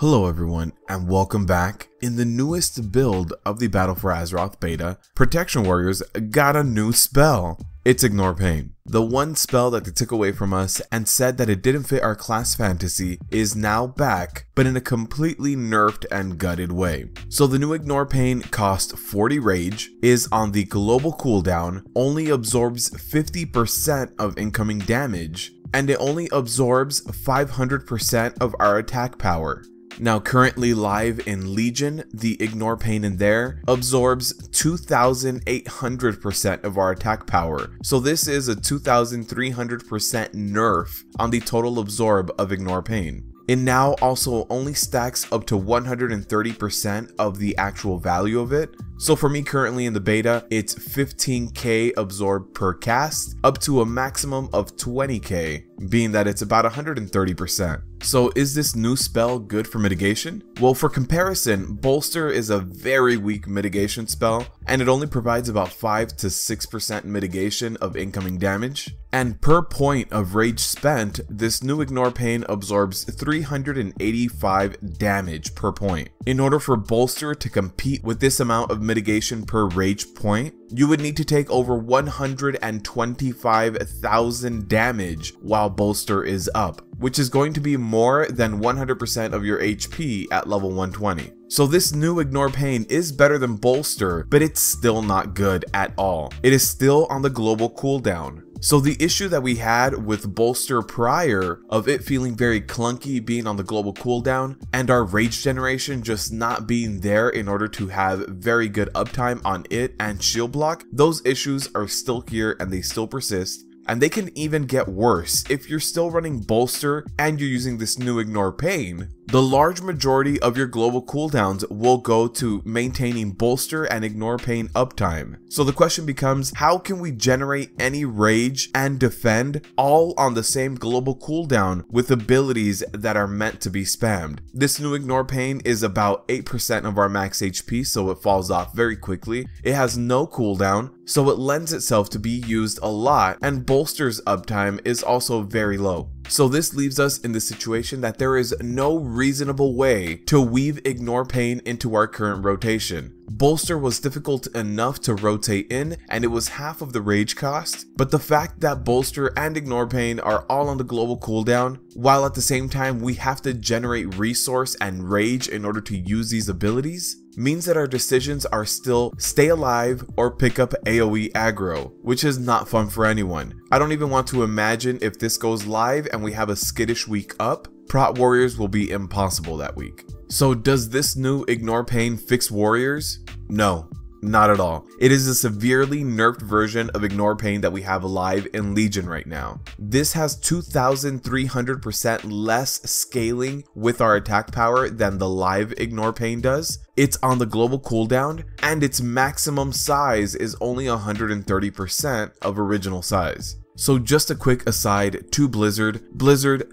Hello everyone, and welcome back. In the newest build of the Battle for Azeroth beta, Protection Warriors got a new spell. It's Ignore Pain. The one spell that they took away from us and said that it didn't fit our class fantasy is now back, but in a completely nerfed and gutted way. So the new Ignore Pain costs 40 rage, is on the global cooldown, only absorbs 50% of incoming damage, and it only absorbs 500% of our attack power. Now currently live in Legion, the Ignore Pain in there absorbs 2,800% of our attack power. So this is a 2,300% nerf on the total absorb of Ignore Pain. It now also only stacks up to 130% of the actual value of it. So for me currently in the beta, it's 15k absorb per cast, up to a maximum of 20k, being that it's about 130%. So is this new spell good for mitigation? Well, for comparison, Bolster is a very weak mitigation spell, and it only provides about 5 to 6% mitigation of incoming damage. And per point of rage spent, this new Ignore Pain absorbs 385 damage per point. In order for Bolster to compete with this amount of mitigation per rage point, you would need to take over 125,000 damage while Bolster is up, which is going to be more than 100% of your HP at level 120. So this new Ignore Pain is better than Bolster, but it's still not good at all. It is still on the global cooldown. So the issue that we had with Bolster prior of it feeling very clunky being on the global cooldown and our rage generation just not being there in order to have very good uptime on it and shield block, those issues are still here and they still persist. And they can even get worse if you're still running Bolster and you're using this new Ignore Pain. The large majority of your global cooldowns will go to maintaining Bolster and Ignore Pain uptime. So the question becomes, how can we generate any rage and defend all on the same global cooldown with abilities that are meant to be spammed? This new Ignore Pain is about 8% of our max HP, so it falls off very quickly. It has no cooldown, so it lends itself to be used a lot, and Bolster's uptime is also very low. So this leaves us in the situation that there is no reasonable way to weave Ignore Pain into our current rotation. Bolster was difficult enough to rotate in, and it was half of the rage cost, but the fact that Bolster and Ignore Pain are all on the global cooldown, while at the same time we have to generate resource and rage in order to use these abilities, means that our decisions are still stay alive or pick up AoE aggro, which is not fun for anyone. I don't even want to imagine if this goes live and we have a skittish week up, Prot Warriors will be impossible that week. So does this new Ignore Pain fix Warriors? No. Not at all. It is a severely nerfed version of Ignore Pain that we have alive in Legion right now. This has 2,300% less scaling with our attack power than the live Ignore Pain does. It's on the global cooldown, and its maximum size is only 130% of original size. So just a quick aside to Blizzard,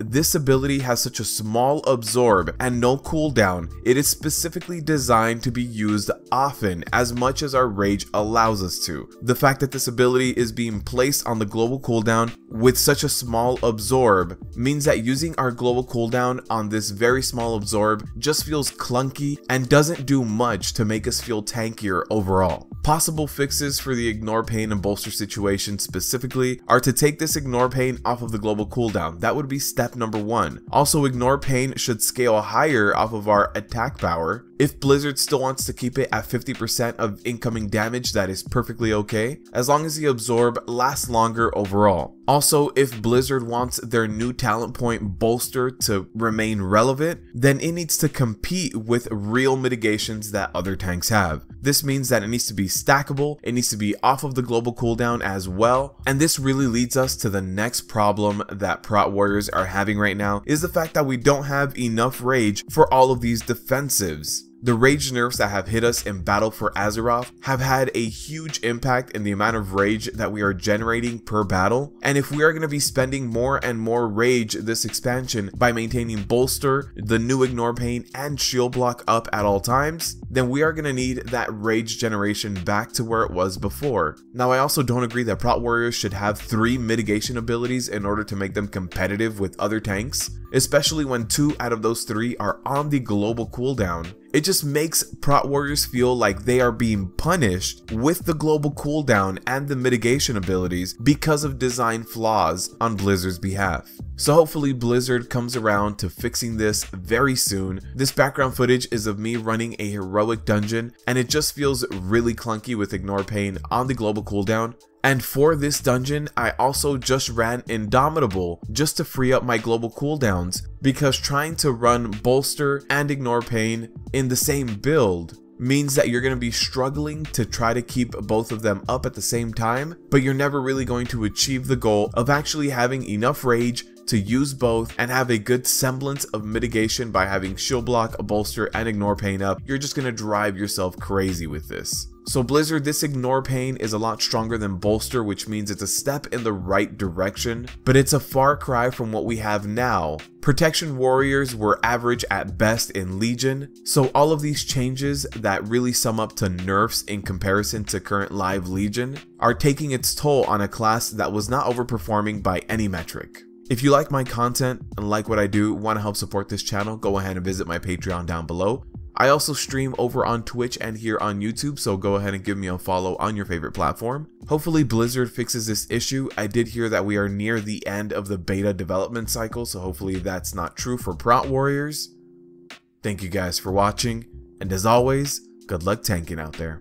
this ability has such a small absorb and no cooldown. It is specifically designed to be used often, as much as our rage allows us to. The fact that this ability is being placed on the global cooldown with such a small absorb means that using our global cooldown on this very small absorb just feels clunky and doesn't do much to make us feel tankier overall. Possible fixes for the Ignore Pain and Bolster situation specifically are to take this Ignore Pain off of the global cooldown. That would be step number 1. Also, Ignore Pain should scale higher off of our attack power. If Blizzard still wants to keep it at 50% of incoming damage, that is perfectly okay, as long as the absorb lasts longer overall. Also, if Blizzard wants their new talent point Bolster to remain relevant, then it needs to compete with real mitigations that other tanks have. This means that it needs to be stackable, it needs to be off of the global cooldown as well, and this really leads us to the next problem that Prot Warriors are having right now, is the fact that we don't have enough rage for all of these defensives. The rage nerfs that have hit us in Battle for Azeroth have had a huge impact in the amount of rage that we are generating per battle, and if we are going to be spending more and more rage this expansion by maintaining bolster, the new ignore pane, and shield block up at all times, then we are going to need that rage generation back to where it was before. Now, I also don't agree that Prot Warriors should have 3 mitigation abilities in order to make them competitive with other tanks, especially when 2 out of those 3 are on the global cooldown. It just makes Prot Warriors feel like they are being punished with the global cooldown and the mitigation abilities because of design flaws on Blizzard's behalf. So hopefully Blizzard comes around to fixing this very soon. This background footage is of me running a heroic dungeon, and it just feels really clunky with ignore pane on the global cooldown. And for this dungeon, I also just ran Indomitable just to free up my global cooldowns, because trying to run bolster and ignore pane in the same build means that you're going to be struggling to try to keep both of them up at the same time, but you're never really going to achieve the goal of actually having enough rage to use both and have a good semblance of mitigation by having shield block, a bolster, and ignore pane up. You're just going to drive yourself crazy with this. So Blizzard, this ignore pane is a lot stronger than bolster, which means it's a step in the right direction, but it's a far cry from what we have now. Protection warriors were average at best in Legion, so all of these changes that really sum up to nerfs in comparison to current live Legion are taking its toll on a class that was not overperforming by any metric. If you like my content and like what I do, want to help support this channel, go ahead and visit my Patreon down below. I also stream over on Twitch and here on YouTube, so go ahead and give me a follow on your favorite platform. Hopefully Blizzard fixes this issue. I did hear that we are near the end of the beta development cycle, so hopefully that's not true for Prot Warriors. Thank you guys for watching, and as always, good luck tanking out there.